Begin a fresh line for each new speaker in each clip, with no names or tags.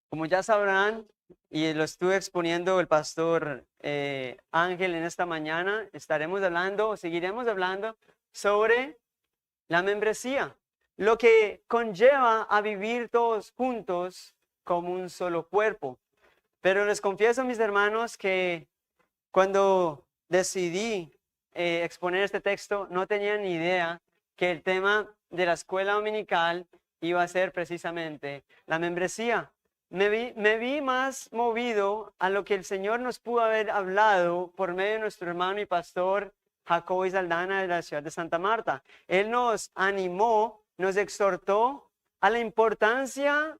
Como ya sabrán, y lo estuve exponiendo el pastor Ángel en esta mañana, seguiremos hablando sobre la membresía, lo que conlleva a vivir todos juntos como un solo cuerpo. Pero les confieso, mis hermanos, que cuando decidí exponer este texto, no tenía ni idea que el tema de la escuela dominical iba a ser precisamente la membresía. Me vi más movido a lo que el Señor nos pudo haber hablado por medio de nuestro hermano y pastor Jacobo Saldana de la ciudad de Santa Marta. Él nos animó, nos exhortó a la importancia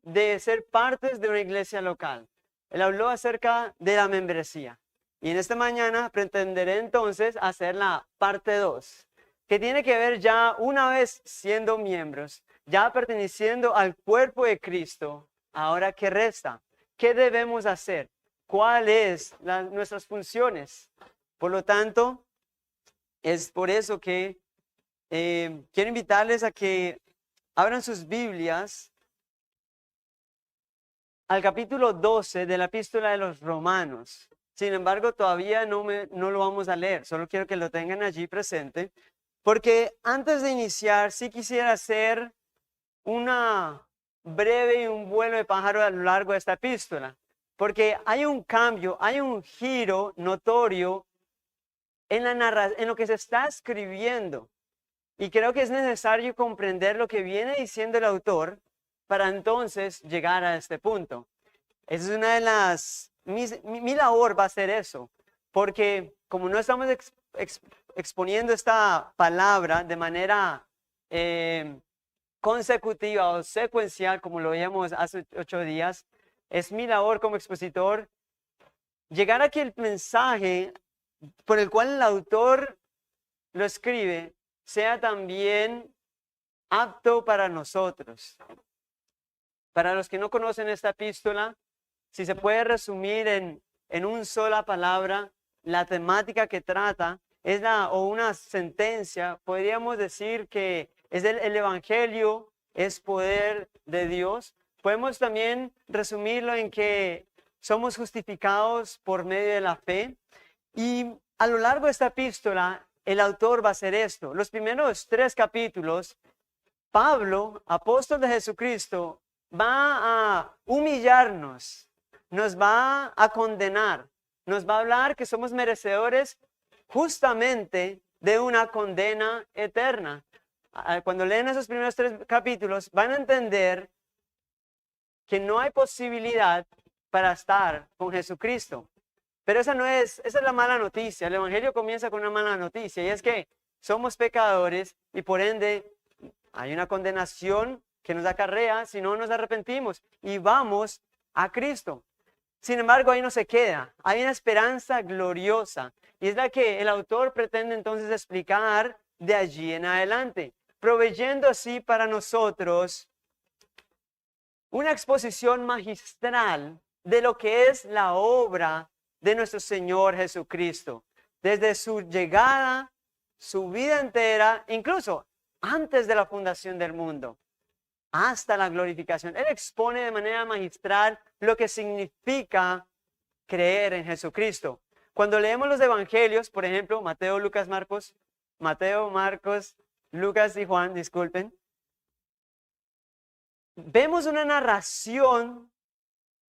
de ser partes de una iglesia local. Él habló acerca de la membresía. Y en esta mañana pretenderé entonces hacer la parte 2, que tiene que ver ya una vez siendo miembros, ya perteneciendo al cuerpo de Cristo. Ahora, ¿qué resta? ¿Qué debemos hacer? ¿Cuáles nuestras funciones? Por lo tanto, es por eso que quiero invitarles a que abran sus Biblias al capítulo 12 de la epístola de los Romanos. Sin embargo, todavía no lo vamos a leer, solo quiero que lo tengan allí presente, porque antes de iniciar, sí quisiera hacer una breve y un vuelo de pájaro a lo largo de esta epístola, porque hay un cambio, hay un giro notorio en lo que se está escribiendo, y creo que es necesario comprender lo que viene diciendo el autor para entonces llegar a este punto. Esa es una de mi labor va a ser eso, porque como no estamos exponiendo esta palabra de manera consecutiva o secuencial, como lo veíamos hace 8 días, es mi labor como expositor llegar a que el mensaje por el cual el autor lo escribe sea también apto para nosotros. Para los que no conocen esta epístola, si se puede resumir en una sola palabra, la temática que trata es una sentencia, podríamos decir que es el Evangelio, es poder de Dios. Podemos también resumirlo en que somos justificados por medio de la fe. Y a lo largo de esta epístola, el autor va a hacer esto. Los primeros 3 capítulos, Pablo, apóstol de Jesucristo, va a humillarnos, nos va a condenar, nos va a hablar que somos merecedores justamente de una condena eterna. Cuando leen esos primeros 3 capítulos, van a entender que no hay posibilidad para estar con Jesucristo. Pero esa es la mala noticia. El Evangelio comienza con una mala noticia, y es que somos pecadores y por ende hay una condenación que nos acarrea si no nos arrepentimos y vamos a Cristo. Sin embargo, ahí no se queda. Hay una esperanza gloriosa, y es la que el autor pretende entonces explicar de allí en adelante, proveyendo así para nosotros una exposición magistral de lo que es la obra de nuestro Señor Jesucristo, desde su llegada, su vida entera, incluso antes de la fundación del mundo, hasta la glorificación. Él expone de manera magistral lo que significa creer en Jesucristo. Cuando leemos los evangelios, por ejemplo, Mateo, Marcos, Lucas y Juan, disculpen, vemos una narración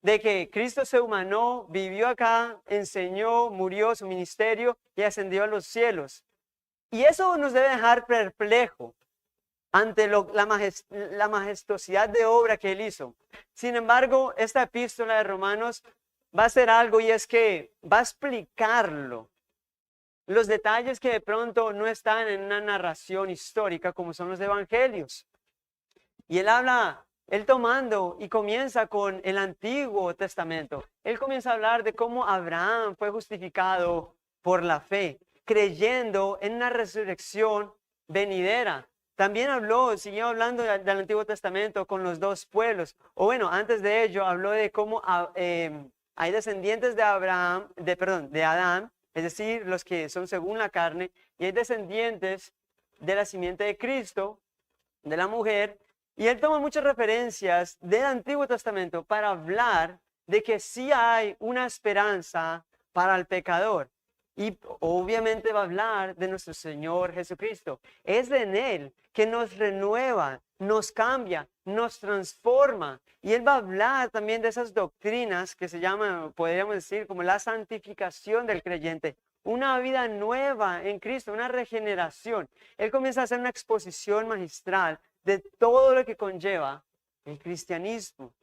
de que Cristo se humanó, vivió acá, enseñó, murió, su ministerio y ascendió a los cielos. Y eso nos debe dejar perplejo ante la majestuosidad de obra que Él hizo. Sin embargo, esta epístola de Romanos va a hacer algo, y es que va a explicarlo. Los detalles que de pronto no están en una narración histórica como son los evangelios. Y él tomando y comienza con el Antiguo Testamento. Él comienza a hablar de cómo Abraham fue justificado por la fe, creyendo en una resurrección venidera. También siguió hablando del Antiguo Testamento con los dos pueblos. O bueno, antes de ello habló de cómo hay descendientes de de Adán, es decir, los que son según la carne, y hay descendientes de la simiente de Cristo, de la mujer, y él toma muchas referencias del Antiguo Testamento para hablar de que sí hay una esperanza para el pecador. Y obviamente va a hablar de nuestro Señor Jesucristo. Es en Él que nos renueva, nos cambia, nos transforma. Y Él va a hablar también de esas doctrinas que se llaman, podríamos decir, como la santificación del creyente. Una vida nueva en Cristo, una regeneración. Él comienza a hacer una exposición magistral de todo lo que conlleva el cristianismo.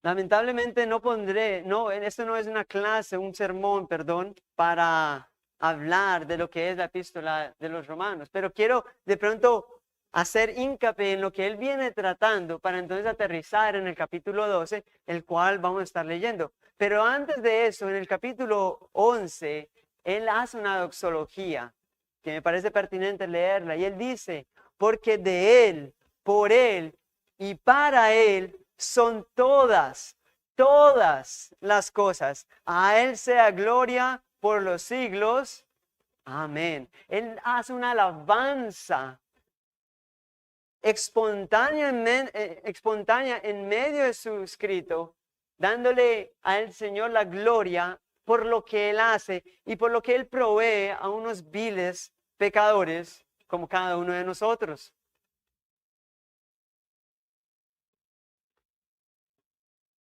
Lamentablemente esto no es una clase, un sermón, perdón, para hablar de lo que es la epístola de los romanos, pero quiero de pronto hacer hincapié en lo que él viene tratando para entonces aterrizar en el capítulo 12, el cual vamos a estar leyendo. Pero antes de eso, en el capítulo 11, él hace una doxología que me parece pertinente leerla, y él dice, porque de él, por él y para él son todas las cosas. A él sea gloria por los siglos. Amén. Él hace una alabanza espontánea en medio de su escrito, dándole al Señor la gloria por lo que Él hace y por lo que Él provee a unos viles pecadores como cada uno de nosotros.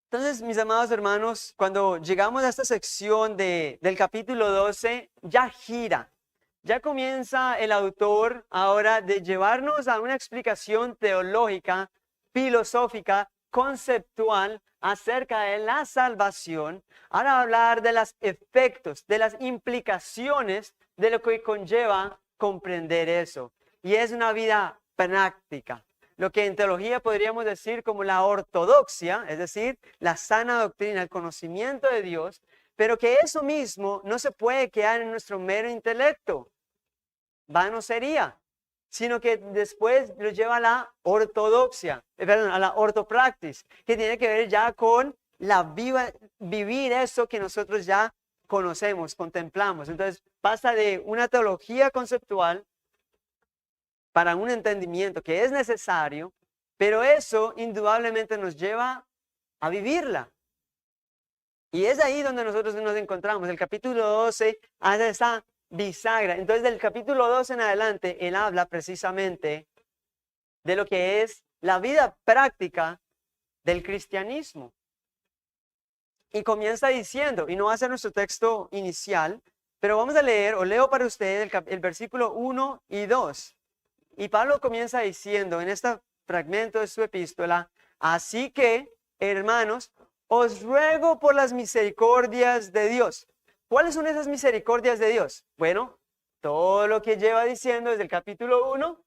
Entonces, mis amados hermanos, cuando llegamos a esta sección del capítulo 12, ya gira. Ya comienza el autor ahora de llevarnos a una explicación teológica, filosófica, conceptual acerca de la salvación. Ahora hablar de los efectos, de las implicaciones de lo que conlleva comprender eso. Y es una vida práctica. Lo que en teología podríamos decir como la ortodoxia, es decir, la sana doctrina, el conocimiento de Dios, pero que eso mismo no se puede quedar en nuestro mero intelecto, vano sería, sino que después lo lleva a la ortodoxia, a la ortopraxis, que tiene que ver ya con vivir eso que nosotros ya conocemos, contemplamos. Entonces pasa de una teología conceptual para un entendimiento que es necesario, pero eso indudablemente nos lleva a vivirla. Y es ahí donde nosotros nos encontramos. El capítulo 12 hace esa bisagra. Entonces, del capítulo 12 en adelante, él habla precisamente de lo que es la vida práctica del cristianismo. Y comienza diciendo, y no va a ser nuestro texto inicial, pero vamos a leer, o leo para ustedes el versículo 1 y 2. Y Pablo comienza diciendo en este fragmento de su epístola, así que, hermanos, os ruego por las misericordias de Dios. ¿Cuáles son esas misericordias de Dios? Bueno, todo lo que lleva diciendo desde el capítulo 1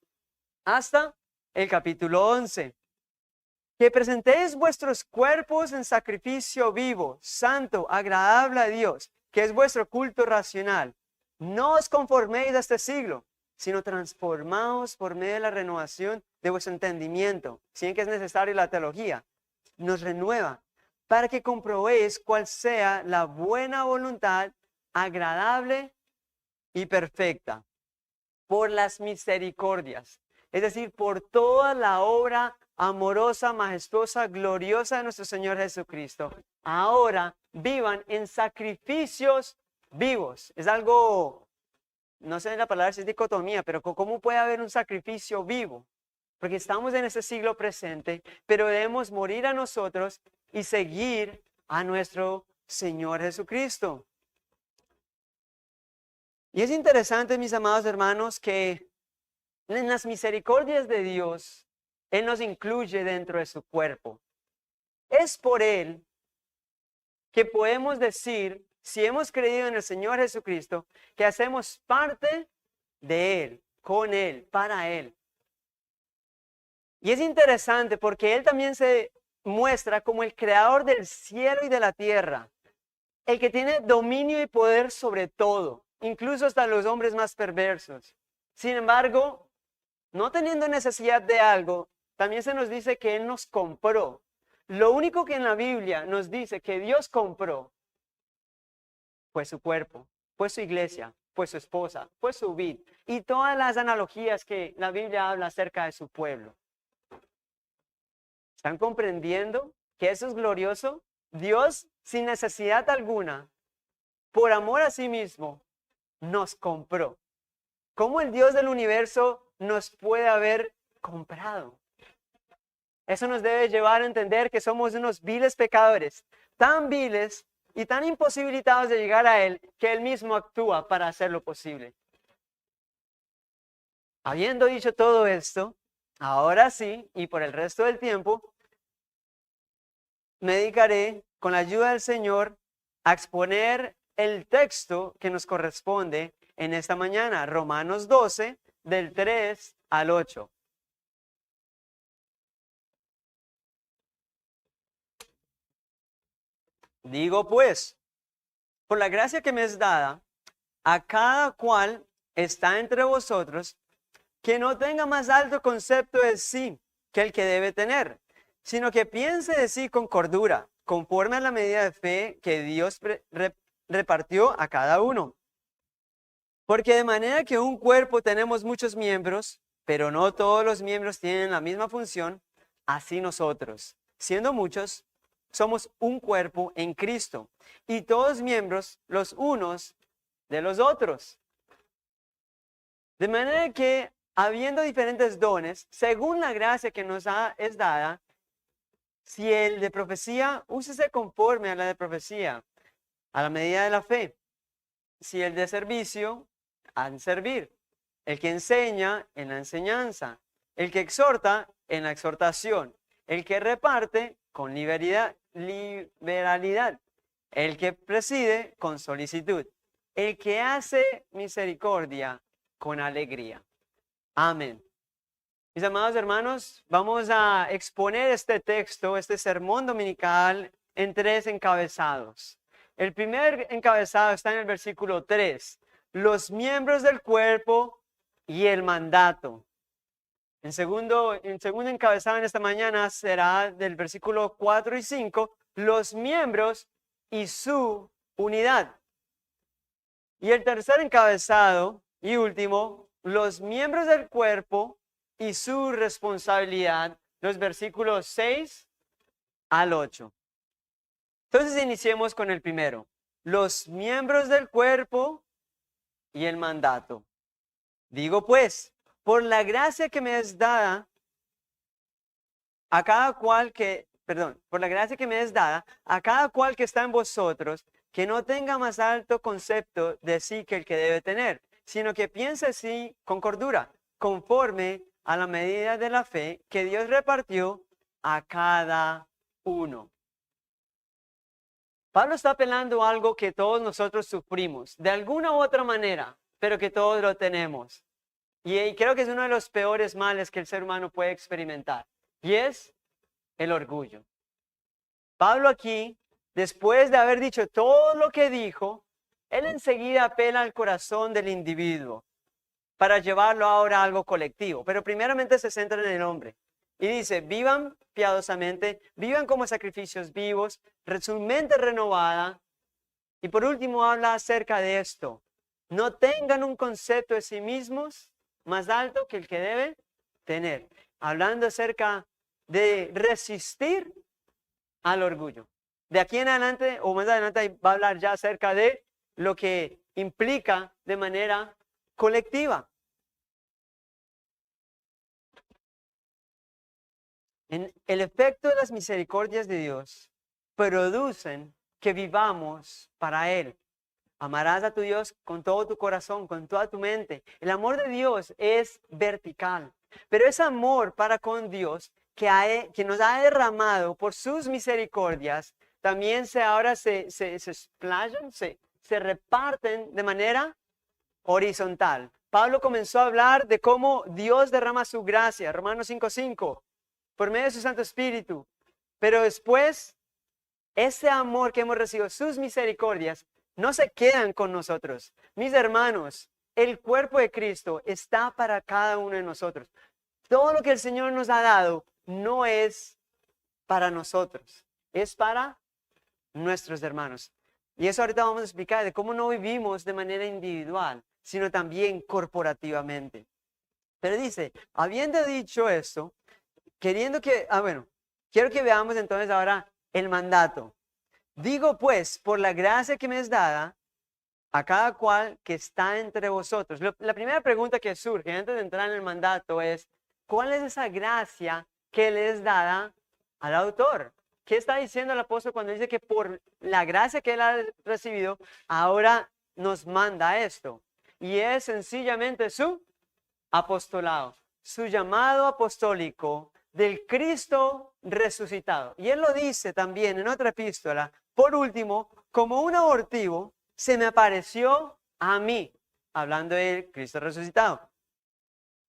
hasta el capítulo 11. Que presentéis vuestros cuerpos en sacrificio vivo, santo, agradable a Dios, que es vuestro culto racional. No os conforméis a este siglo, sino transformaos por medio de la renovación de vuestro entendimiento. Si bien que es necesario la teología, nos renueva para que comprobéis cuál sea la buena voluntad, agradable y perfecta, por las misericordias, es decir, por toda la obra amorosa, majestuosa, gloriosa de nuestro Señor Jesucristo. Ahora vivan en sacrificios vivos. Es algo, no sé la palabra si es dicotomía, pero ¿cómo puede haber un sacrificio vivo? Porque estamos en ese siglo presente, pero debemos morir a nosotros y seguir a nuestro Señor Jesucristo. Y es interesante, mis amados hermanos, que en las misericordias de Dios, Él nos incluye dentro de su cuerpo. Es por Él que podemos decir, si hemos creído en el Señor Jesucristo, que hacemos parte de Él, con Él, para Él. Y es interesante porque Él también se muestra como el creador del cielo y de la tierra, el que tiene dominio y poder sobre todo, incluso hasta los hombres más perversos. Sin embargo, no teniendo necesidad de algo, también se nos dice que Él nos compró. Lo único que en la Biblia nos dice que Dios compró fue su cuerpo, fue su iglesia, fue su esposa, fue su vid y todas las analogías que la Biblia habla acerca de su pueblo. ¿Están comprendiendo que eso es glorioso? Dios, sin necesidad alguna, por amor a sí mismo, nos compró. ¿Cómo el Dios del universo nos puede haber comprado? Eso nos debe llevar a entender que somos unos viles pecadores, tan viles y tan imposibilitados de llegar a Él, que Él mismo actúa para hacerlo posible. Habiendo dicho todo esto, ahora sí, y por el resto del tiempo, me dedicaré, con la ayuda del Señor, a exponer el texto que nos corresponde en esta mañana, Romanos 12, del 3 al 8. Digo pues, por la gracia que me es dada, a cada cual está entre vosotros, que no tenga más alto concepto de sí que el que debe tener, sino que piense de sí con cordura, conforme a la medida de fe que Dios repartió a cada uno. Porque de manera que un cuerpo tenemos muchos miembros, pero no todos los miembros tienen la misma función, así nosotros, siendo muchos, somos un cuerpo en Cristo, y todos miembros los unos de los otros. De manera que, habiendo diferentes dones, según la gracia que nos es dada, si el de profecía, úsese conforme a la de profecía, a la medida de la fe. Si el de servicio, al servir. El que enseña, en la enseñanza. El que exhorta, en la exhortación. El que reparte, con liberalidad. El que preside, con solicitud. El que hace misericordia, con alegría. Amén. Mis amados hermanos, vamos a exponer este texto, este sermón dominical, en 3 encabezados. El primer encabezado está en el versículo 3, los miembros del cuerpo y el mandato. En segundo encabezado en esta mañana será del versículo 4 y 5, los miembros y su unidad. Y el tercer encabezado y último, los miembros del cuerpo y su responsabilidad, los versículos 6 al 8. Entonces iniciemos con el primero, los miembros del cuerpo y el mandato. Digo pues, por la gracia que me es dada, por la gracia que me es dada, a cada cual que está en vosotros, que no tenga más alto concepto de sí que el que debe tener, sino que piense así con cordura, conforme a la medida de la fe que Dios repartió a cada uno. Pablo está apelando a algo que todos nosotros sufrimos, de alguna u otra manera, pero que todos lo tenemos. Y creo que es uno de los peores males que el ser humano puede experimentar, y es el orgullo. Pablo aquí, después de haber dicho todo lo que dijo, él enseguida apela al corazón del individuo para llevarlo ahora a algo colectivo, pero primeramente se centra en el hombre. Y dice, vivan piadosamente, vivan como sacrificios vivos, su mente renovada. Y por último habla acerca de esto. No tengan un concepto de sí mismos más alto que el que deben tener. Hablando acerca de resistir al orgullo. De aquí en adelante, o más adelante, va a hablar ya acerca de lo que implica de manera colectiva. El efecto de las misericordias de Dios producen que vivamos para Él. Amarás a tu Dios con todo tu corazón, con toda tu mente. El amor de Dios es vertical, pero ese amor para con Dios que nos ha derramado por sus misericordias, también ahora se explayan, se reparten de manera horizontal. Pablo comenzó a hablar de cómo Dios derrama su gracia, Romanos 5:5, por medio de su Santo Espíritu. Pero después, ese amor que hemos recibido, sus misericordias, no se quedan con nosotros. Mis hermanos, el cuerpo de Cristo está para cada uno de nosotros. Todo lo que el Señor nos ha dado no es para nosotros, es para nuestros hermanos. Y eso ahorita vamos a explicar de cómo no vivimos de manera individual, sino también corporativamente. Pero dice, habiendo dicho esto, quiero que veamos entonces ahora el mandato. Digo pues, por la gracia que me es dada, a cada cual que está entre vosotros. La primera pregunta que surge antes de entrar en el mandato es, ¿cuál es esa gracia que le es dada al autor? ¿Qué está diciendo el apóstol cuando dice que por la gracia que él ha recibido, ahora nos manda esto? Y es sencillamente su apostolado, su llamado apostólico del Cristo resucitado. Y él lo dice también en otra epístola. Por último, como un abortivo, se me apareció a mí, hablando del Cristo resucitado.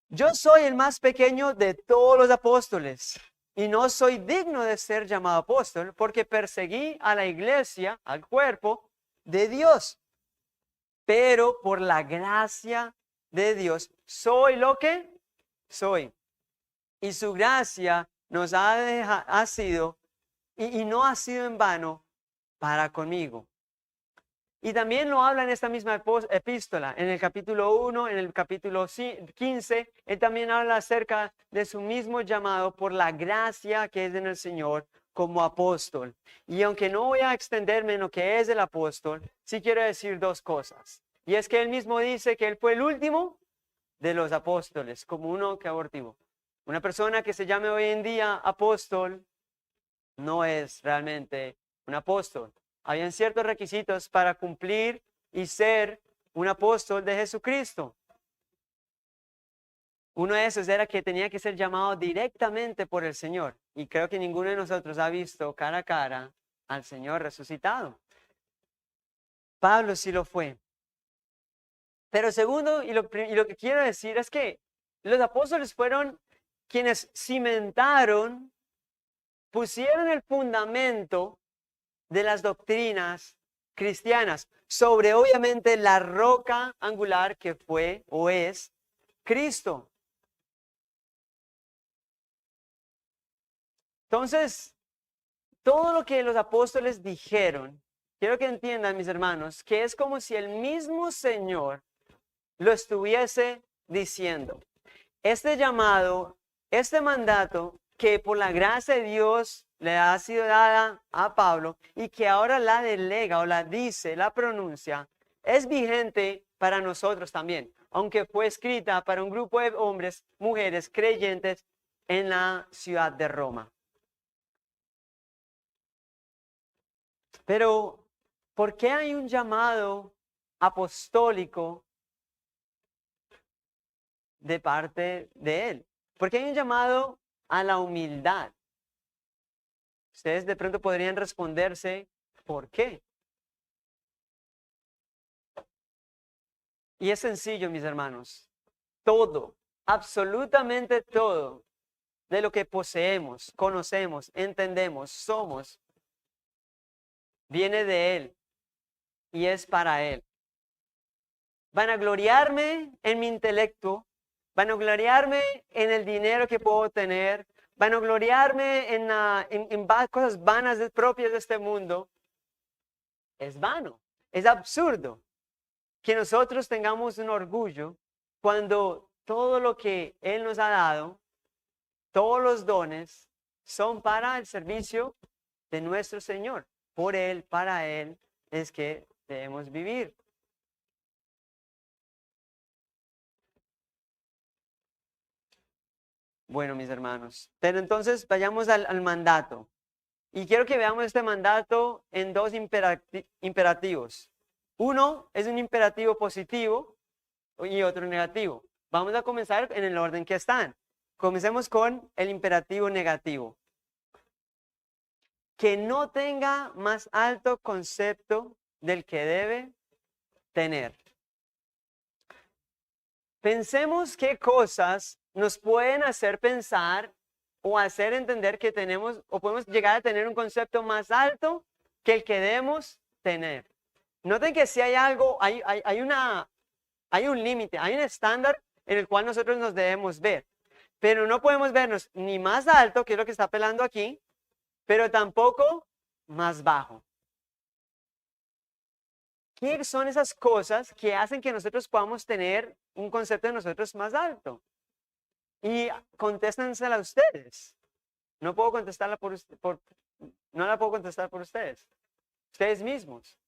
Yo soy el más pequeño de todos los apóstoles y no soy digno de ser llamado apóstol porque perseguí a la iglesia, al cuerpo de Dios. Pero por la gracia de Dios soy lo que soy. Y su gracia nos ha sido, y no ha sido en vano para conmigo. Y también lo habla en esta misma epístola, en el capítulo 1, en el capítulo 15, él también habla acerca de su mismo llamado por la gracia que es en el Señor como apóstol. Y aunque no voy a extenderme en lo que es el apóstol, sí quiero decir dos cosas. Y es que él mismo dice que él fue el último de los apóstoles, como uno que abortivo. Una persona que se llame hoy en día apóstol no es realmente un apóstol. Habían ciertos requisitos para cumplir y ser un apóstol de Jesucristo. Uno de esos era que tenía que ser llamado directamente por el Señor. Y creo que ninguno de nosotros ha visto cara a cara al Señor resucitado. Pablo sí lo fue. Pero segundo, y lo que quiero decir es que los apóstoles fueron quienes cimentaron, pusieron el fundamento de las doctrinas cristianas sobre obviamente la roca angular que fue o es Cristo. Entonces, todo lo que los apóstoles dijeron, quiero que entiendan, mis hermanos, que es como si el mismo Señor lo estuviese diciendo. Este llamado, este mandato que por la gracia de Dios le ha sido dada a Pablo y que ahora la delega o la dice, la pronuncia, es vigente para nosotros también, aunque fue escrita para un grupo de hombres, mujeres creyentes en la ciudad de Roma. Pero, ¿por qué hay un llamado apostólico de parte de él? ¿Por qué hay un llamado a la humildad? Ustedes de pronto podrían responderse, ¿por qué? Y es sencillo, mis hermanos. Todo, absolutamente todo de lo que poseemos, conocemos, entendemos, somos, viene de Él y es para Él. Van a gloriarme en mi intelecto, van a gloriarme en el dinero que puedo tener, van a gloriarme en cosas vanas propias de este mundo. Es vano, es absurdo que nosotros tengamos un orgullo cuando todo lo que Él nos ha dado, todos los dones, son para el servicio de nuestro Señor. Por Él, para Él, es que debemos vivir. Bueno, mis hermanos, pero entonces vayamos al mandato. Y quiero que veamos este mandato en dos imperativos. Uno es un imperativo positivo y otro negativo. Vamos a comenzar en el orden que están. Comencemos con el imperativo negativo. Que no tenga más alto concepto del que debe tener. Pensemos qué cosas nos pueden hacer pensar o hacer entender que tenemos o podemos llegar a tener un concepto más alto que el que debemos tener. Noten que si hay algo, hay Hay un límite, hay un estándar en el cual nosotros nos debemos ver. Pero no podemos vernos ni más alto, que es lo que está apelando aquí, pero tampoco más bajo. ¿Qué son esas cosas que hacen que nosotros podamos tener un concepto de nosotros más alto? Y contéstensela a ustedes. No puedo contestarla no la puedo contestar por ustedes. Ustedes mismos.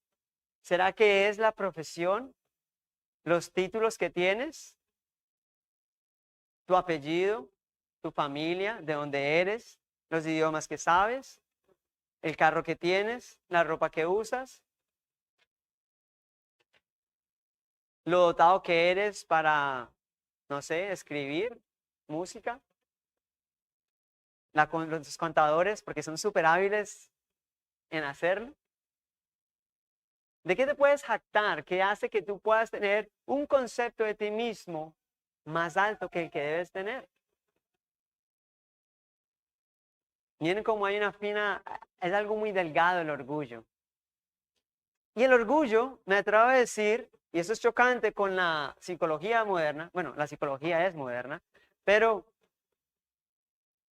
¿Será que es la profesión, los títulos que tienes, tu apellido, tu familia, de dónde eres, los idiomas que sabes, el carro que tienes, la ropa que usas, lo dotado que eres para, no sé, escribir música? Los contadores, porque son súper hábiles en hacerlo. ¿De qué te puedes jactar? ¿Qué hace que tú puedas tener un concepto de ti mismo más alto que el que debes tener? Miren cómo hay una fina, es algo muy delgado el orgullo. Y el orgullo, me atrevo a decir, y eso es chocante con la psicología moderna, bueno, la psicología es moderna, pero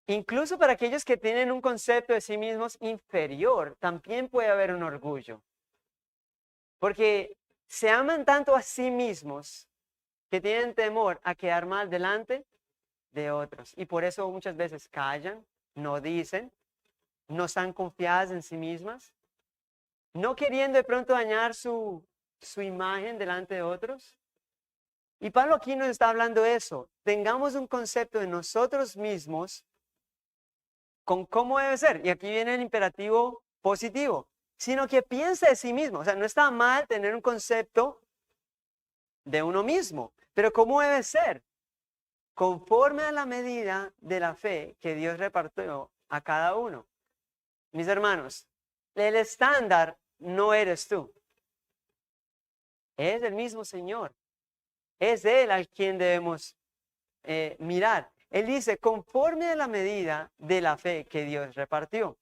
incluso para aquellos que tienen un concepto de sí mismos inferior, también puede haber un orgullo. Porque se aman tanto a sí mismos que tienen temor a quedar mal delante de otros. Y por eso muchas veces callan, no dicen, no están confiadas en sí mismas, no queriendo de pronto dañar su imagen delante de otros. Y Pablo aquí nos está hablando de eso. Tengamos un concepto de nosotros mismos con cómo debe ser. Y aquí viene el imperativo positivo, sino que piense de sí mismo. O sea, no está mal tener un concepto de uno mismo, pero ¿cómo debe ser? Conforme a la medida de la fe que Dios repartió a cada uno. Mis hermanos, el estándar no eres tú. Es el mismo Señor. Es Él al quien debemos mirar. Él dice, conforme a la medida de la fe que Dios repartió.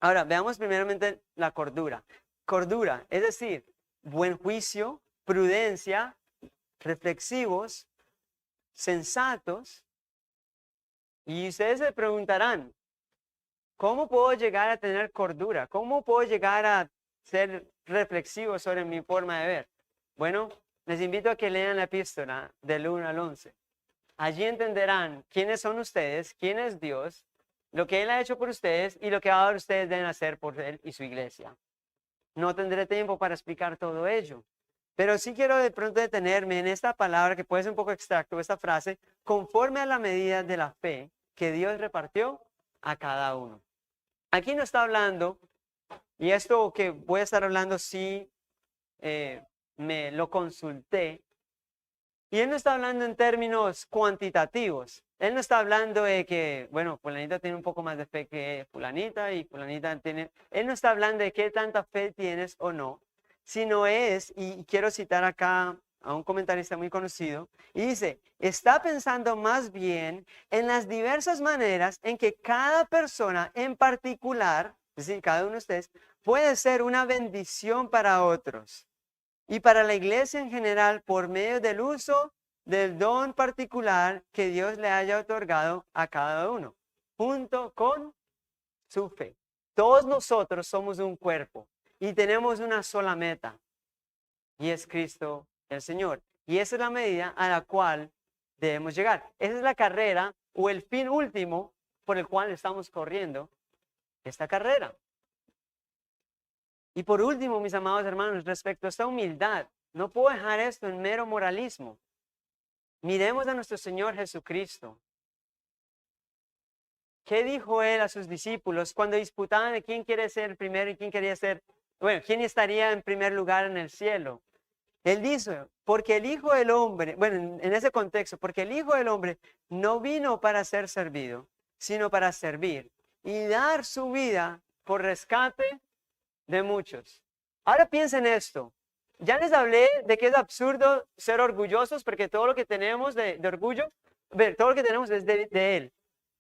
Ahora, veamos primeramente la cordura. Cordura, es decir, buen juicio, prudencia, reflexivos, sensatos. Y ustedes se preguntarán, ¿cómo puedo llegar a tener cordura? ¿Cómo puedo llegar a ser reflexivo sobre mi forma de ver? Bueno, les invito a que lean la epístola del 1 al 11. Allí entenderán quiénes son ustedes, quién es Dios, lo que Él ha hecho por ustedes y lo que ahora ustedes deben hacer por Él y su iglesia. No tendré tiempo para explicar todo ello, pero sí quiero de pronto detenerme en esta palabra que puede ser un poco abstracto, esta frase, conforme a la medida de la fe que Dios repartió a cada uno. Aquí no está hablando, y esto que voy a estar hablando sí me lo consulté, y él no está hablando en términos cuantitativos. Él no está hablando de que, bueno, fulanita tiene un poco más de fe que fulanita y fulanita tiene... Él no está hablando de qué tanta fe tienes o no, sino es, y quiero citar acá a un comentarista muy conocido, y dice, está pensando más bien en las diversas maneras en que cada persona en particular, es decir, cada uno de ustedes, puede ser una bendición para otros. Y para la iglesia en general, por medio del uso del don particular que Dios le haya otorgado a cada uno, junto con su fe. Todos nosotros somos un cuerpo y tenemos una sola meta, y es Cristo el Señor. Y esa es la medida a la cual debemos llegar. Esa es la carrera o el fin último por el cual estamos corriendo esta carrera. Y por último, mis amados hermanos, respecto a esta humildad, no puedo dejar esto en mero moralismo. Miremos a nuestro Señor Jesucristo. ¿Qué dijo Él a sus discípulos cuando disputaban de quién quiere ser el primero y quién quería ser, bueno, quién estaría en primer lugar en el cielo? Él dice, porque el Hijo del Hombre, bueno, en ese contexto, porque el Hijo del Hombre no vino para ser servido, sino para servir y dar su vida por rescate de muchos. Ahora piensen esto. Ya les hablé de que es absurdo ser orgullosos porque todo lo que tenemos de orgullo, todo lo que tenemos es de Él.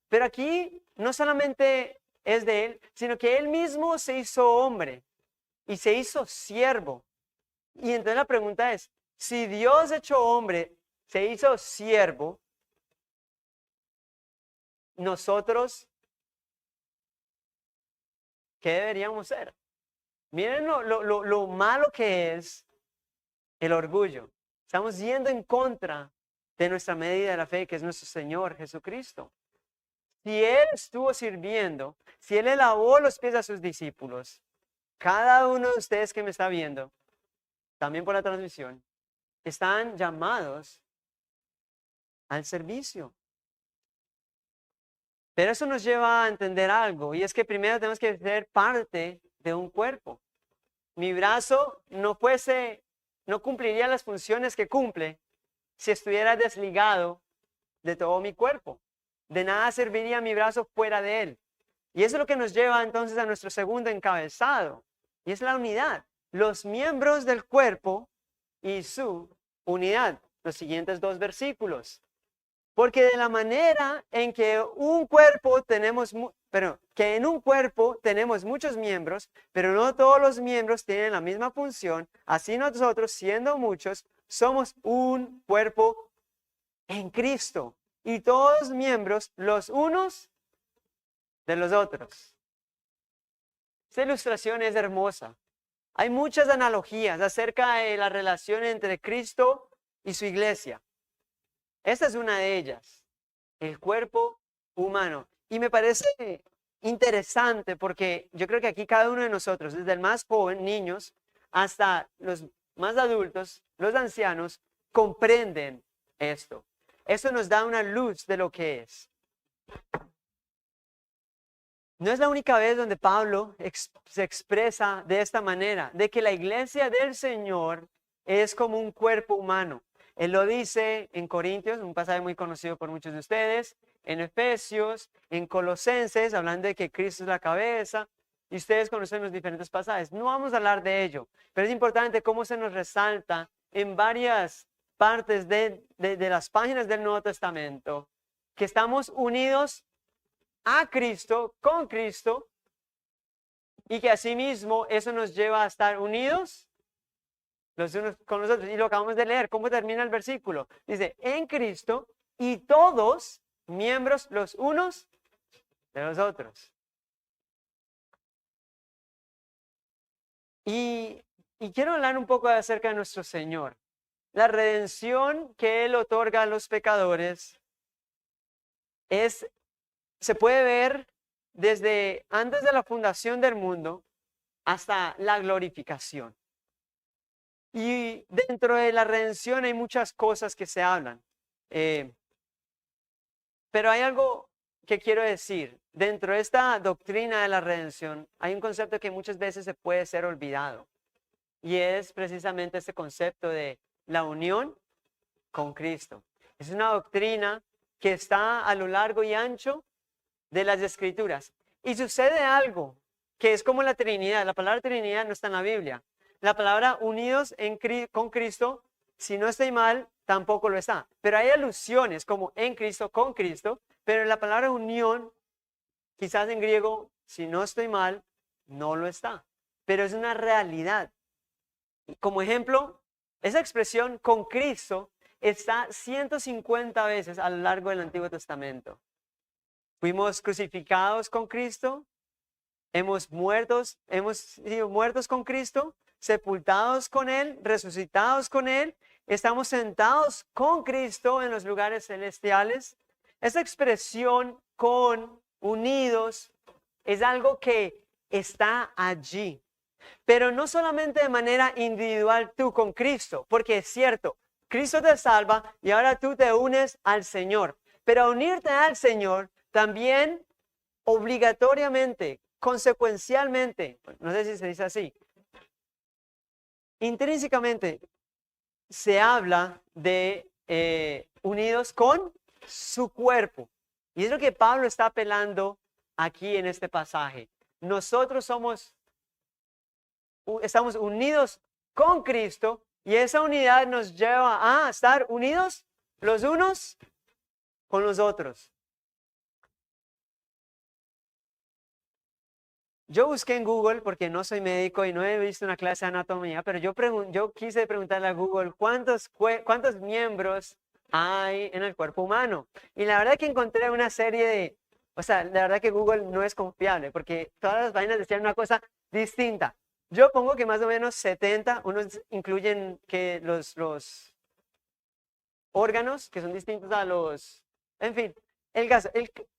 Pero aquí no solamente es de Él, sino que Él mismo se hizo hombre y se hizo siervo. Y entonces la pregunta es, Si Dios hecho hombre se hizo siervo, nosotros, ¿qué deberíamos ser? Miren lo malo que es el orgullo. Estamos yendo en contra de nuestra medida de la fe, que es nuestro Señor Jesucristo. Si Él estuvo sirviendo, si Él le lavó los pies a sus discípulos, cada uno de ustedes que me está viendo, también por la transmisión, están llamados al servicio. Pero eso nos lleva a entender algo, y es que primero tenemos que ser parte de un cuerpo. Mi brazo no cumpliría las funciones que cumple si estuviera desligado de todo mi cuerpo. De nada serviría mi brazo fuera de él. Y eso es lo que nos lleva entonces a nuestro segundo encabezado, y es la unidad. Los miembros del cuerpo y su unidad. Los siguientes 2 versículos. Porque de la manera en que en un cuerpo tenemos muchos miembros, pero no todos los miembros tienen la misma función, así nosotros, siendo muchos, somos un cuerpo en Cristo, y todos miembros los unos de los otros. Esta ilustración es hermosa. Hay muchas analogías acerca de la relación entre Cristo y su iglesia. Esta es una de ellas, el cuerpo humano. Y me parece interesante porque yo creo que aquí cada uno de nosotros, desde el más joven, niños, hasta los más adultos, los ancianos, comprenden esto. Eso nos da una luz de lo que es. No es la única vez donde Pablo se expresa de esta manera, de que la iglesia del Señor es como un cuerpo humano. Él lo dice en Corintios, un pasaje muy conocido por muchos de ustedes, en Efesios, en Colosenses, hablando de que Cristo es la cabeza, y ustedes conocen los diferentes pasajes. No vamos a hablar de ello, pero es importante cómo se nos resalta en varias partes de las páginas del Nuevo Testamento, que estamos unidos a Cristo, con Cristo, y que asimismo eso nos lleva a estar unidos los unos con los otros. Y lo acabamos de leer. ¿Cómo termina el versículo? Dice, en Cristo y todos miembros los unos de los otros. Y quiero hablar un poco acerca de nuestro Señor. La redención que Él otorga a los pecadores se puede ver desde antes de la fundación del mundo hasta la glorificación. Y dentro de la redención hay muchas cosas que se hablan. Pero hay algo que quiero decir. Dentro de esta doctrina de la redención hay un concepto que muchas veces se puede ser olvidado. Y es precisamente este concepto de la unión con Cristo. Es una doctrina que está a lo largo y ancho de las Escrituras. Y sucede algo que es como la Trinidad. La palabra Trinidad no está en la Biblia. La palabra unidos con Cristo, si no estoy mal, tampoco lo está. Pero hay alusiones como en Cristo, con Cristo, pero la palabra unión, quizás en griego, si no estoy mal, no lo está. Pero es una realidad. Como ejemplo, esa expresión con Cristo está 150 veces a lo largo del Antiguo Testamento. Fuimos crucificados con Cristo, hemos sido muertos con Cristo, sepultados con Él, resucitados con Él, estamos sentados con Cristo en los lugares celestiales. Esa expresión con, unidos, es algo que está allí. Pero no solamente de manera individual tú con Cristo, porque es cierto, Cristo te salva y ahora tú te unes al Señor. Pero unirte al Señor también obligatoriamente, consecuencialmente, no sé si se dice así, intrínsecamente se habla de unidos con su cuerpo. Y es lo que Pablo está apelando aquí en este pasaje. Nosotros estamos unidos con Cristo y esa unidad nos lleva a estar unidos los unos con los otros. Yo busqué en Google porque no soy médico y no he visto una clase de anatomía, pero yo quise preguntarle a Google cuántos miembros hay en el cuerpo humano. Y la verdad que encontré una serie o sea, la verdad que Google no es confiable porque todas las vainas decían una cosa distinta. Yo pongo que más o menos 70, unos incluyen que los órganos que son distintos a en fin, el caso,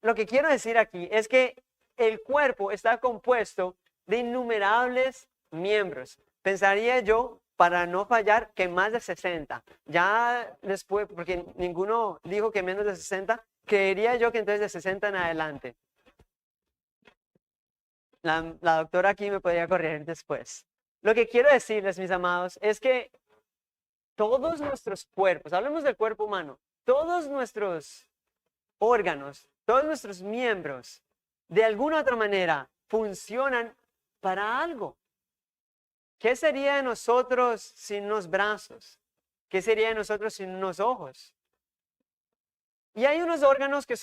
lo que quiero decir aquí es que el cuerpo está compuesto de innumerables miembros. Pensaría yo, para no fallar, que más de 60. Ya después, porque ninguno dijo que menos de 60, creería yo que entonces de 60 en adelante. La doctora aquí me podría corregir después. Lo que quiero decirles, mis amados, es que todos nuestros cuerpos, hablemos del cuerpo humano, todos nuestros órganos, todos nuestros miembros, de alguna otra manera, funcionan para algo. ¿Qué sería de nosotros sin unos brazos? ¿Qué sería de nosotros sin unos ojos? Y hay unos órganos que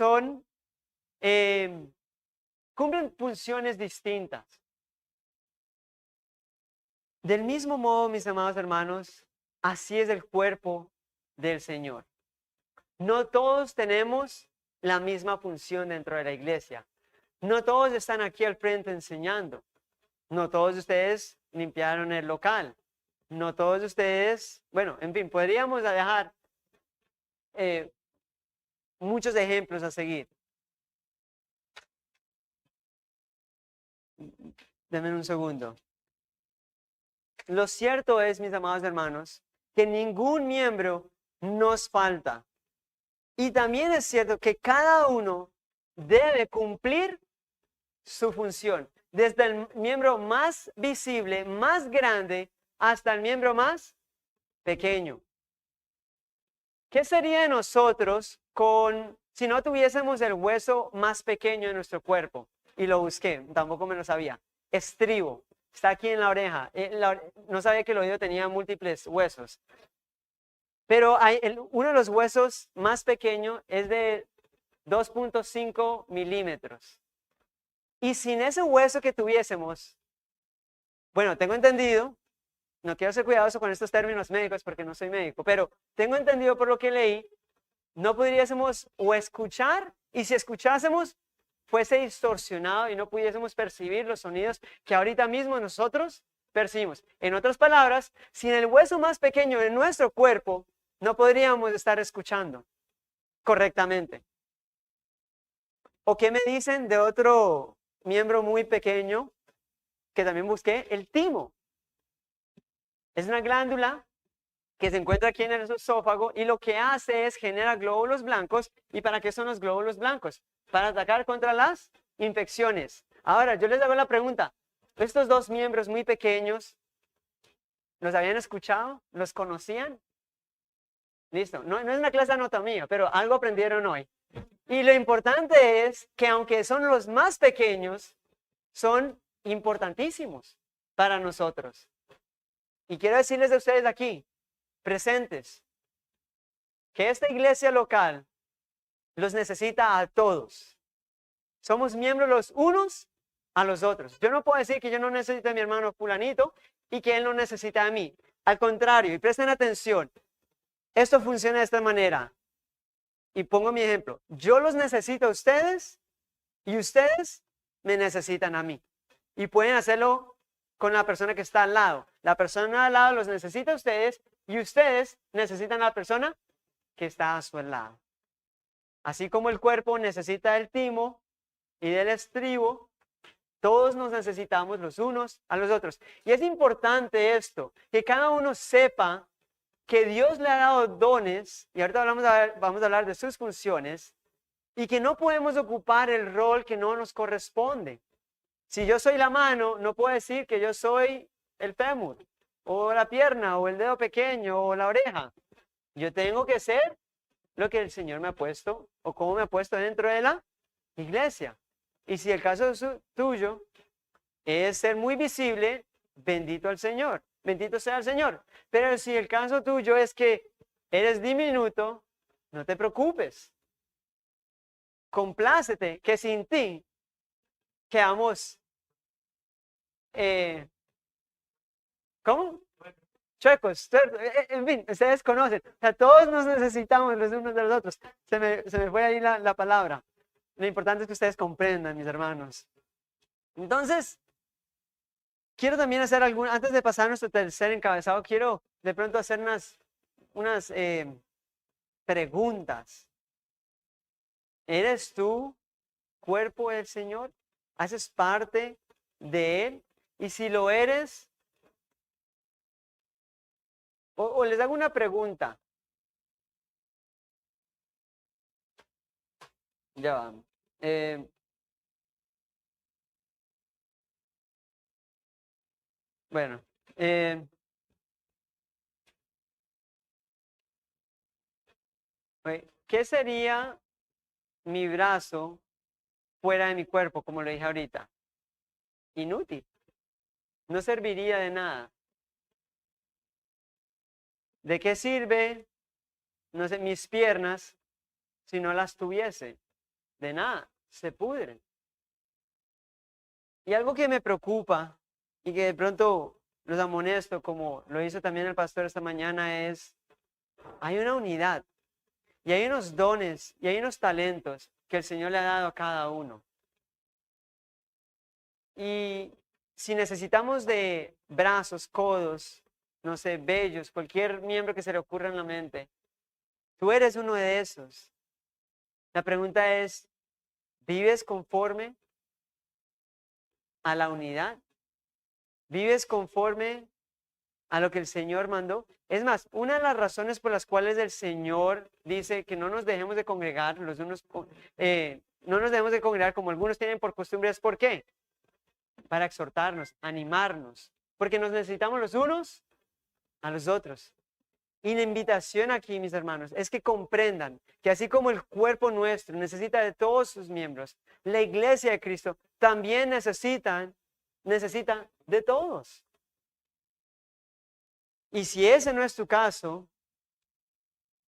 cumplen funciones distintas. Del mismo modo, mis amados hermanos, así es el cuerpo del Señor. No todos tenemos la misma función dentro de la iglesia. No todos están aquí al frente enseñando. No todos ustedes limpiaron el local. No todos ustedes, bueno, en fin, podríamos dejar muchos ejemplos a seguir. Denme un segundo. Lo cierto es, mis amados hermanos, que ningún miembro nos falta. Y también es cierto que cada uno debe cumplir su función, desde el miembro más visible, más grande, hasta el miembro más pequeño. ¿Qué sería de nosotros si no tuviésemos el hueso más pequeño de nuestro cuerpo? Y lo busqué, tampoco me lo sabía. Estribo, está aquí en la oreja. No sabía que el oído tenía múltiples huesos. Pero uno de los huesos más pequeños es de 2.5 milímetros. Y sin ese hueso que tuviésemos, bueno, tengo entendido, no quiero ser cuidadoso con estos términos médicos porque no soy médico, pero tengo entendido por lo que leí, no podríamos o escuchar, y si escuchásemos, fuese distorsionado y no pudiésemos percibir los sonidos que ahorita mismo nosotros percibimos. En otras palabras, sin el hueso más pequeño de nuestro cuerpo, no podríamos estar escuchando correctamente. ¿O qué me dicen de otro miembro muy pequeño que también busqué? El timo. Es una glándula que se encuentra aquí en el esófago y lo que hace es generar glóbulos blancos. ¿Y para qué son los glóbulos blancos? Para atacar contra las infecciones. Ahora, yo les hago la pregunta. Estos dos miembros muy pequeños, ¿los habían escuchado? ¿Los conocían? Listo. No es una clase de anatomía, pero algo aprendieron hoy. Y lo importante es que aunque son los más pequeños, son importantísimos para nosotros. Y quiero decirles a ustedes aquí, presentes, que esta iglesia local los necesita a todos. Somos miembros los unos a los otros. Yo no puedo decir que yo no necesito a mi hermano fulanito y que él no necesita a mí. Al contrario, y presten atención, esto funciona de esta manera. Y pongo mi ejemplo. Yo los necesito a ustedes y ustedes me necesitan a mí. Y pueden hacerlo con la persona que está al lado. La persona al lado los necesita a ustedes y ustedes necesitan a la persona que está a su lado. Así como el cuerpo necesita del timo y del estribo, todos nos necesitamos los unos a los otros. Y es importante esto, que cada uno sepa que Dios le ha dado dones, y ahorita vamos a hablar de sus funciones, y que no podemos ocupar el rol que no nos corresponde. Si yo soy la mano, no puedo decir que yo soy el fémur, o la pierna, o el dedo pequeño, o la oreja. Yo tengo que ser lo que el Señor me ha puesto, o cómo me ha puesto dentro de la iglesia. Y si el caso tuyo es ser muy visible, bendito al Señor, bendito sea el Señor. Pero si el caso tuyo es que eres diminuto, no te preocupes. Complácete que sin ti quedamos ¿cómo? Chuecos, en fin, ustedes conocen. O sea, todos nos necesitamos los unos de los otros. Se me fue ahí la palabra. Lo importante es que ustedes comprendan, mis hermanos. Entonces, quiero también hacer antes de pasar a nuestro tercer encabezado, quiero de pronto hacer unas preguntas. ¿Eres tú cuerpo del Señor? ¿Haces parte de Él? Y si lo eres, o les hago una pregunta. Ya va. Bueno, ¿qué sería mi brazo fuera de mi cuerpo, como lo dije ahorita? Inútil. No serviría de nada. ¿De qué sirve, no sé, mis piernas si no las tuviese? De nada, se pudren. Y algo que me preocupa y que de pronto los amonesto, como lo hizo también el pastor esta mañana, es, hay una unidad y hay unos dones y hay unos talentos que el Señor le ha dado a cada uno. Y si necesitamos de brazos, codos, no sé, vellos, cualquier miembro que se le ocurra en la mente, tú eres uno de esos. La pregunta es, ¿vives conforme a la unidad? ¿Vives conforme a lo que el Señor mandó? Es más, una de las razones por las cuales el Señor dice que no nos dejemos de congregar, no nos dejemos de congregar como algunos tienen por costumbre, ¿es por qué? Para exhortarnos, animarnos, porque nos necesitamos los unos a los otros. Y la invitación aquí, mis hermanos, es que comprendan que así como el cuerpo nuestro necesita de todos sus miembros, la iglesia de Cristo también necesita de todos. Y si ese no es tu caso,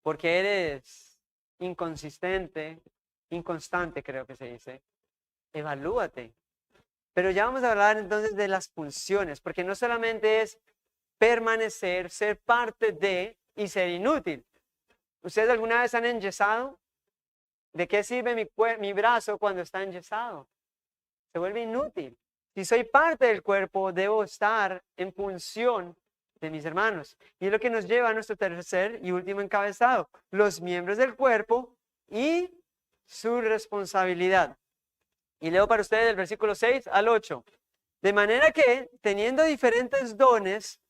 porque eres inconsistente, inconstante creo que se dice, evalúate. Pero ya vamos a hablar entonces de las funciones, porque no solamente es permanecer, ser parte de y ser inútil. ¿Ustedes alguna vez han enyesado? ¿De qué sirve mi brazo cuando está enyesado? Se vuelve inútil. Si soy parte del cuerpo, debo estar en función de mis hermanos. Y es lo que nos lleva a nuestro tercer y último encabezado, los miembros del cuerpo y su responsabilidad. Y leo para ustedes el versículo 6 al 8. De manera que, teniendo diferentes dones,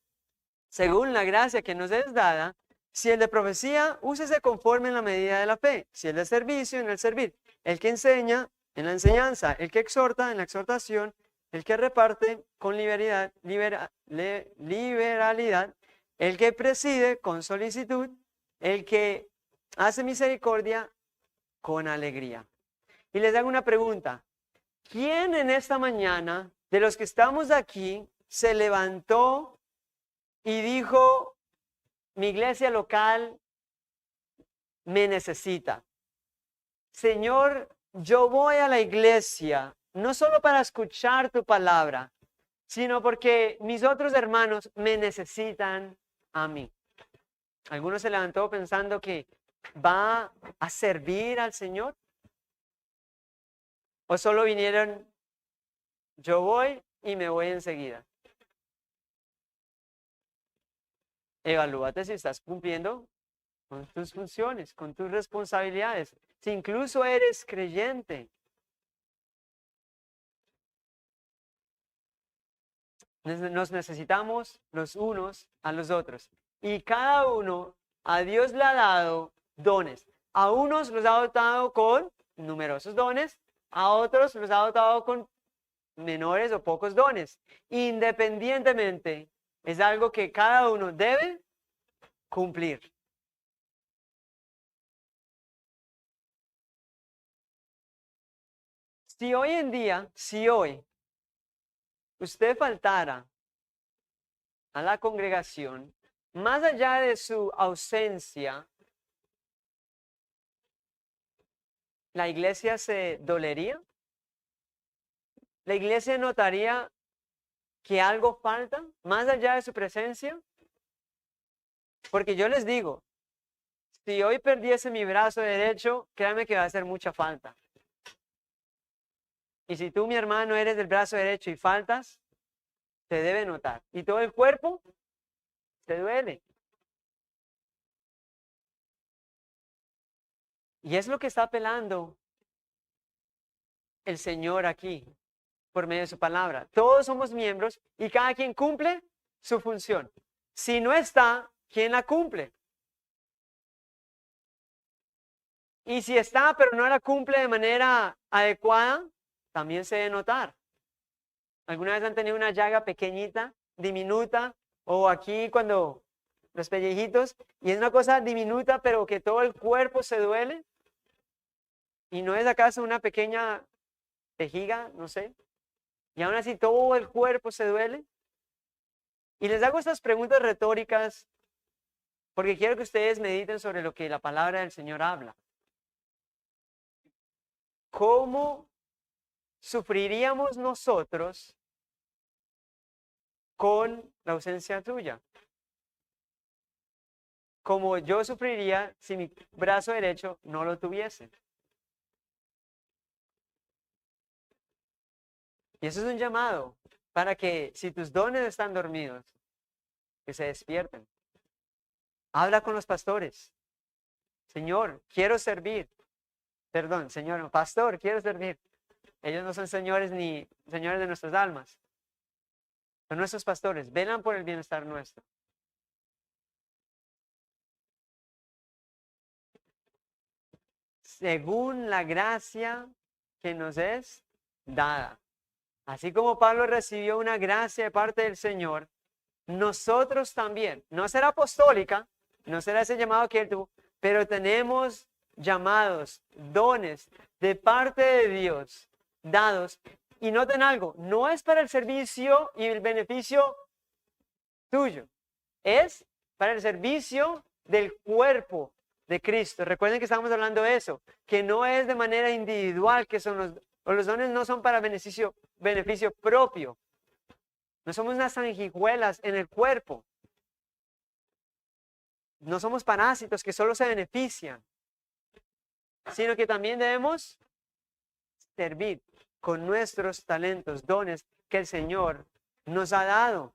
según la gracia que nos es dada, si el de profecía, úsese conforme en la medida de la fe. Si el de servicio, en el servir. El que enseña, en la enseñanza. El que exhorta, en la exhortación. El que reparte, con liberalidad. El que preside, con solicitud. El que hace misericordia, con alegría. Y les hago una pregunta. ¿Quién en esta mañana, de los que estamos aquí, se levantó y dijo, mi iglesia local me necesita? Señor, yo voy a la iglesia no solo para escuchar tu palabra, sino porque mis otros hermanos me necesitan a mí. ¿Alguno se levantó pensando que va a servir al Señor? ¿O solo vinieron, yo voy y me voy enseguida? Evalúate si estás cumpliendo con tus funciones, con tus responsabilidades. Si incluso eres creyente. Nos necesitamos los unos a los otros. Y cada uno, a Dios le ha dado dones. A unos los ha dotado con numerosos dones, a otros los ha dotado con menores o pocos dones. Independientemente, es algo que cada uno debe cumplir. Si hoy en día, si hoy usted faltara a la congregación, más allá de su ausencia, ¿la iglesia se dolería? ¿La iglesia notaría que algo falta, más allá de su presencia? Porque yo les digo, si hoy perdiese mi brazo derecho, créanme que va a hacer mucha falta. Y si tú, mi hermano, eres del brazo derecho y faltas, te debe notar. Y todo el cuerpo te duele. Y es lo que está apelando el Señor aquí, por medio de su palabra. Todos somos miembros y cada quien cumple su función. Si no está, ¿quién la cumple? Y si está, pero no la cumple de manera adecuada, también se debe notar. ¿Alguna vez han tenido una llaga pequeñita, diminuta, o aquí cuando los pellejitos, y es una cosa diminuta, pero que todo el cuerpo se duele? ¿Y no es acaso una pequeña vejiga? No sé. Y aún así todo el cuerpo se duele. Y les hago estas preguntas retóricas porque quiero que ustedes mediten sobre lo que la palabra del Señor habla. ¿Cómo sufriríamos nosotros con la ausencia tuya? Como yo sufriría si mi brazo derecho no lo tuviese. Y eso es un llamado para que si tus dones están dormidos, que se despierten. Habla con los pastores. Señor, quiero servir. Perdón, señor, no, pastor, quiero servir. Ellos no son señores ni señores de nuestras almas. Son nuestros pastores. Velan por el bienestar nuestro. Según la gracia que nos es dada. Así como Pablo recibió una gracia de parte del Señor, nosotros también, no será apostólica, no será ese llamado que él tuvo, pero tenemos llamados, dones de parte de Dios dados. Y noten algo, no es para el servicio y el beneficio tuyo, es para el servicio del cuerpo de Cristo. Recuerden que estamos hablando de eso, que no es de manera individual, que son los dones no son para beneficio propio. No somos unas sanguijuelas en el cuerpo. No somos parásitos que solo se benefician, sino que también debemos servir con nuestros talentos, dones que el Señor nos ha dado.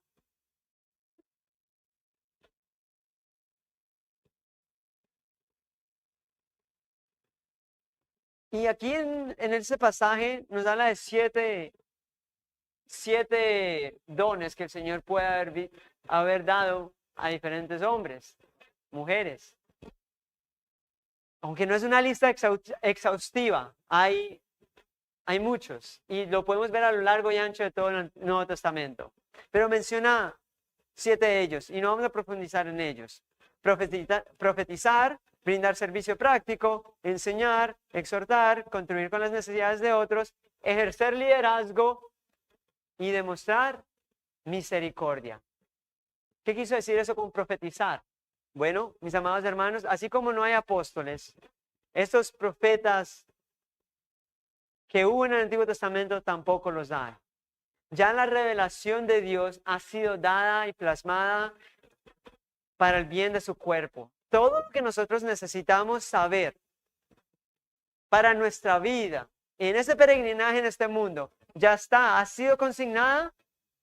Y aquí en ese pasaje nos habla de siete dones que el Señor puede haber dado a diferentes hombres, mujeres. Aunque no es una lista exhaustiva, hay muchos y lo podemos ver a lo largo y ancho de todo el Nuevo Testamento. Pero menciona 7 de ellos y no vamos a profundizar en ellos. Profetizar, brindar servicio práctico, enseñar, exhortar, contribuir con las necesidades de otros, ejercer liderazgo y demostrar misericordia. ¿Qué quiso decir eso con profetizar? Bueno, mis amados hermanos, así como no hay apóstoles, estos profetas que hubo en el Antiguo Testamento tampoco los hay. Ya la revelación de Dios ha sido dada y plasmada para el bien de su cuerpo. Todo lo que nosotros necesitamos saber para nuestra vida, en ese peregrinaje en este mundo, ya está, ha sido consignada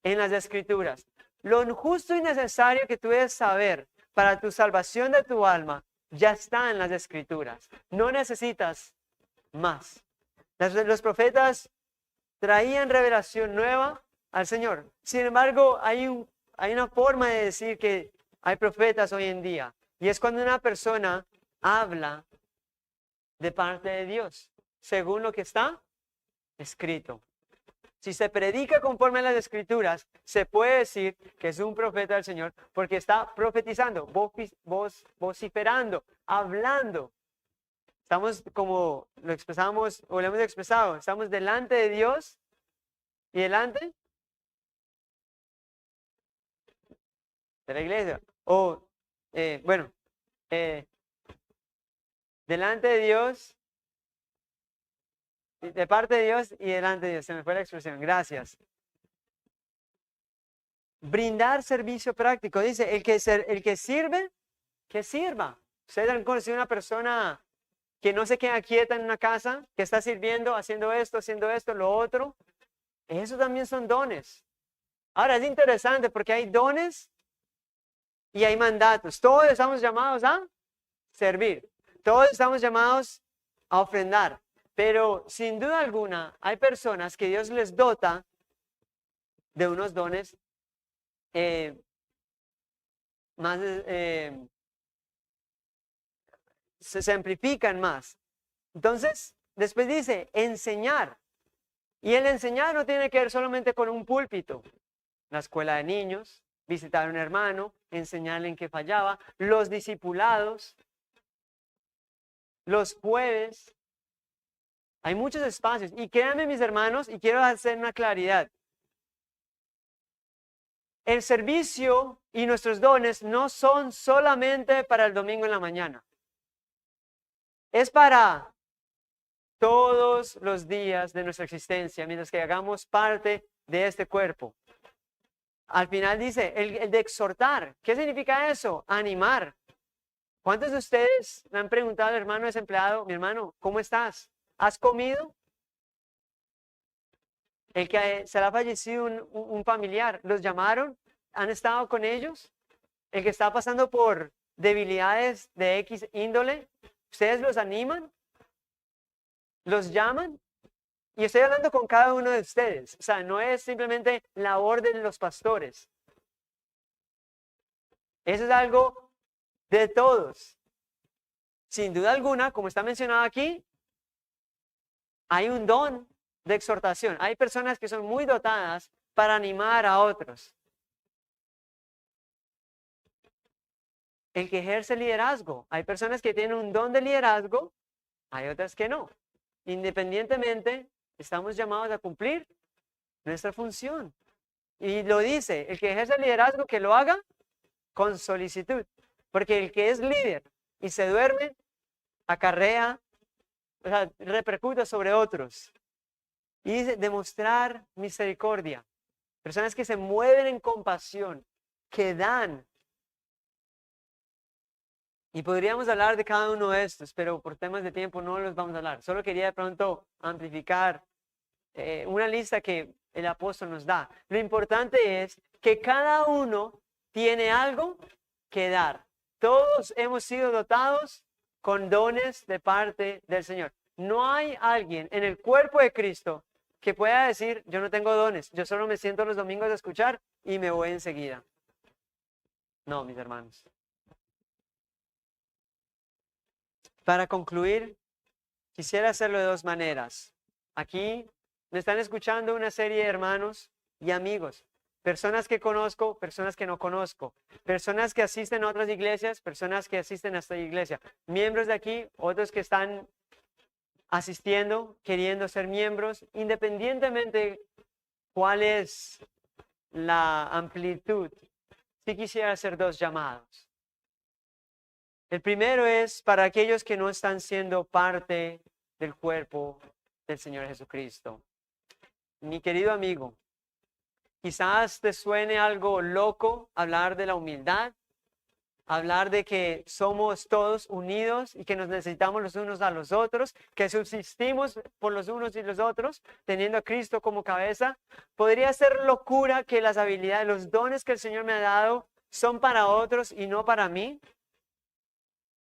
en las Escrituras. Lo justo y necesario que tú debes saber para tu salvación de tu alma, ya está en las Escrituras. No necesitas más. Los profetas traían revelación nueva al Señor. Sin embargo, hay una forma de decir que hay profetas hoy en día. Y es cuando una persona habla de parte de Dios, según lo que está escrito. Si se predica conforme a las Escrituras, se puede decir que es un profeta del Señor porque está profetizando, vociferando, hablando. Estamos como lo expresamos o lo hemos expresado, estamos delante de Dios y delante de la iglesia. O, bueno, delante de Dios, de parte de Dios y delante de Dios. Se me fue la expresión, gracias. brindar servicio práctico. Dice, el que sirve, que sirva. Ustedes han conocido una persona que no se queda quieta en una casa, que está sirviendo, haciendo esto, lo otro. Eso también son dones. Ahora es interesante porque hay dones y hay mandatos. Todos estamos llamados a servir. Todos estamos llamados a ofrendar. Pero sin duda alguna hay personas que Dios les dota de unos dones más, se amplifican más. Entonces, después dice, enseñar. Y el enseñar no tiene que ver solamente con un púlpito. La escuela de niños, visitar a un hermano, enseñarle en qué fallaba, los discipulados, los jueves. Hay muchos espacios. Y créanme, mis hermanos, y quiero hacer una claridad. El servicio y nuestros dones no son solamente para el domingo en la mañana. Es para todos los días de nuestra existencia, mientras que hagamos parte de este cuerpo. Al final dice, el de exhortar. ¿Qué significa eso? Animar. ¿Cuántos de ustedes le han preguntado al hermano desempleado, mi hermano, ¿cómo estás? ¿Has comido? El que se le ha fallecido un familiar, ¿los llamaron? ¿Han estado con ellos? El que está pasando por debilidades de X índole, ¿ustedes los animan? ¿Los llaman? Y estoy hablando con cada uno de ustedes. O sea, no es simplemente labor de los pastores. Eso es algo de todos. Sin duda alguna, como está mencionado aquí, hay un don de exhortación. Hay personas que son muy dotadas para animar a otros. El que ejerce liderazgo. Hay personas que tienen un don de liderazgo, hay otras que no. Independientemente, estamos llamados a cumplir nuestra función. Y lo dice, el que ejerce liderazgo, que lo haga con solicitud. Porque el que es líder y se duerme, acarrea, o sea, repercute sobre otros. Y dice, demostrar misericordia. Personas que se mueven en compasión, que dan. Y podríamos hablar de cada uno de estos, pero por temas de tiempo no los vamos a hablar. Solo quería de pronto amplificar una lista que el apóstol nos da. Lo importante es que cada uno tiene algo que dar. Todos hemos sido dotados con dones de parte del Señor. No hay alguien en el cuerpo de Cristo que pueda decir, yo no tengo dones, yo solo me siento los domingos a escuchar y me voy enseguida. No, mis hermanos. Para concluir, quisiera hacerlo de dos maneras. Aquí me están escuchando una serie de hermanos y amigos, personas que conozco, personas que no conozco, personas que asisten a otras iglesias, personas que asisten a esta iglesia, miembros de aquí, otros que están asistiendo, queriendo ser miembros, independientemente cuál es la amplitud. Sí quisiera hacer dos llamados. El primero es para aquellos que no están siendo parte del cuerpo del Señor Jesucristo. Mi querido amigo, quizás te suene algo loco hablar de la humildad, hablar de que somos todos unidos y que nos necesitamos los unos a los otros, que subsistimos por los unos y los otros, teniendo a Cristo como cabeza. Podría ser locura que las habilidades, los dones que el Señor me ha dado son para otros y no para mí.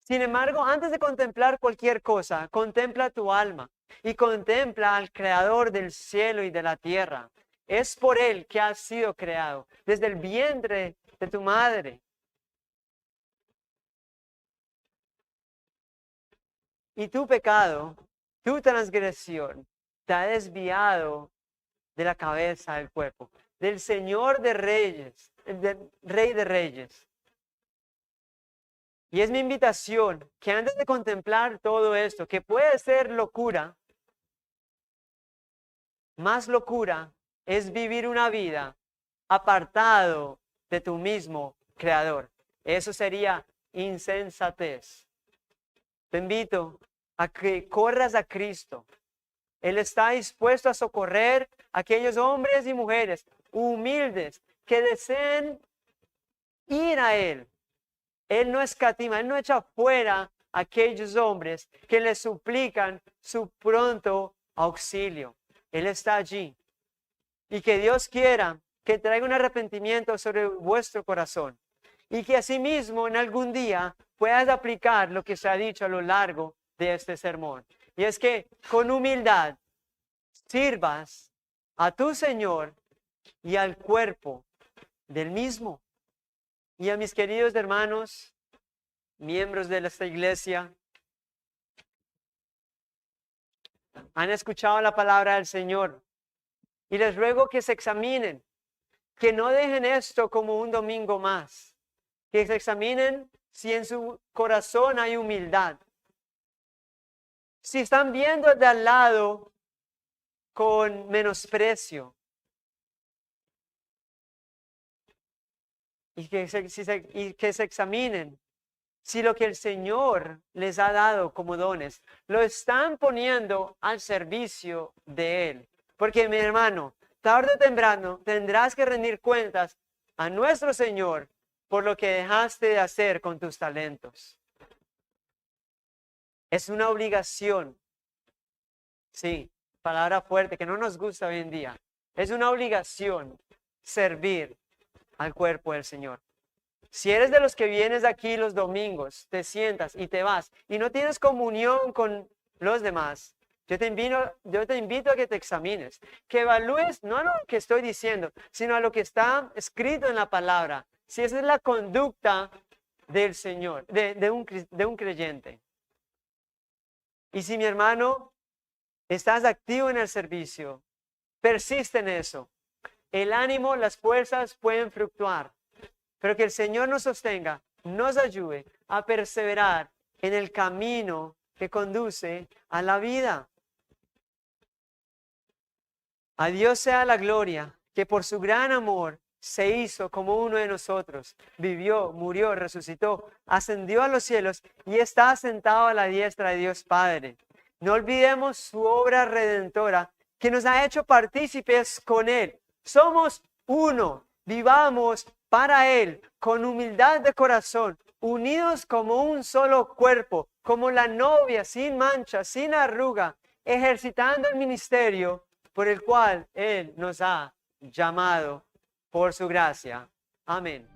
Sin embargo, antes de contemplar cualquier cosa, contempla tu alma y contempla al Creador del cielo y de la tierra. Es por Él que has sido creado, desde el vientre de tu madre. Y tu pecado, tu transgresión, te ha desviado de la cabeza del cuerpo, del Señor de Reyes, del Rey de Reyes. Y es mi invitación que antes de contemplar todo esto, que puede ser locura, más locura es vivir una vida apartado de tu mismo Creador. Eso sería insensatez. Te invito a que corras a Cristo. Él está dispuesto a socorrer a aquellos hombres y mujeres humildes que deseen ir a Él. Él no escatima, Él no echa fuera a aquellos hombres que le suplican su pronto auxilio. Él está allí. Y que Dios quiera que traiga un arrepentimiento sobre vuestro corazón. Y que asimismo en algún día puedas aplicar lo que se ha dicho a lo largo de este sermón. Y es que con humildad sirvas a tu Señor y al cuerpo del mismo. Y a mis queridos hermanos, miembros de esta iglesia, han escuchado la palabra del Señor. Y les ruego que se examinen, que no dejen esto como un domingo más. Que se examinen si en su corazón hay humildad. Si están viendo de al lado con menosprecio. Y que se examinen si lo que el Señor les ha dado como dones lo están poniendo al servicio de Él. Porque mi hermano, tarde o temprano tendrás que rendir cuentas a nuestro Señor por lo que dejaste de hacer con tus talentos. Es una obligación. Sí, palabra fuerte que no nos gusta hoy en día. Es una obligación servir al cuerpo del Señor. Si eres de los que vienes aquí los domingos, te sientas y te vas y no tienes comunión con los demás, yo te invito a que te examines, que evalúes no a lo que estoy diciendo, sino a lo que está escrito en la palabra. Si esa es la conducta del Señor, de un creyente. Y si mi hermano, estás activo en el servicio, persiste en eso. El ánimo, las fuerzas pueden fluctuar. Pero que el Señor nos sostenga, nos ayude a perseverar en el camino que conduce a la vida. A Dios sea la gloria, que por su gran amor se hizo como uno de nosotros. Vivió, murió, resucitó, ascendió a los cielos y está sentado a la diestra de Dios Padre. No olvidemos su obra redentora que nos ha hecho partícipes con Él. Somos uno, vivamos para Él, con humildad de corazón, unidos como un solo cuerpo, como la novia, sin mancha, sin arruga, ejercitando el ministerio por el cual Él nos ha llamado por su gracia. Amén.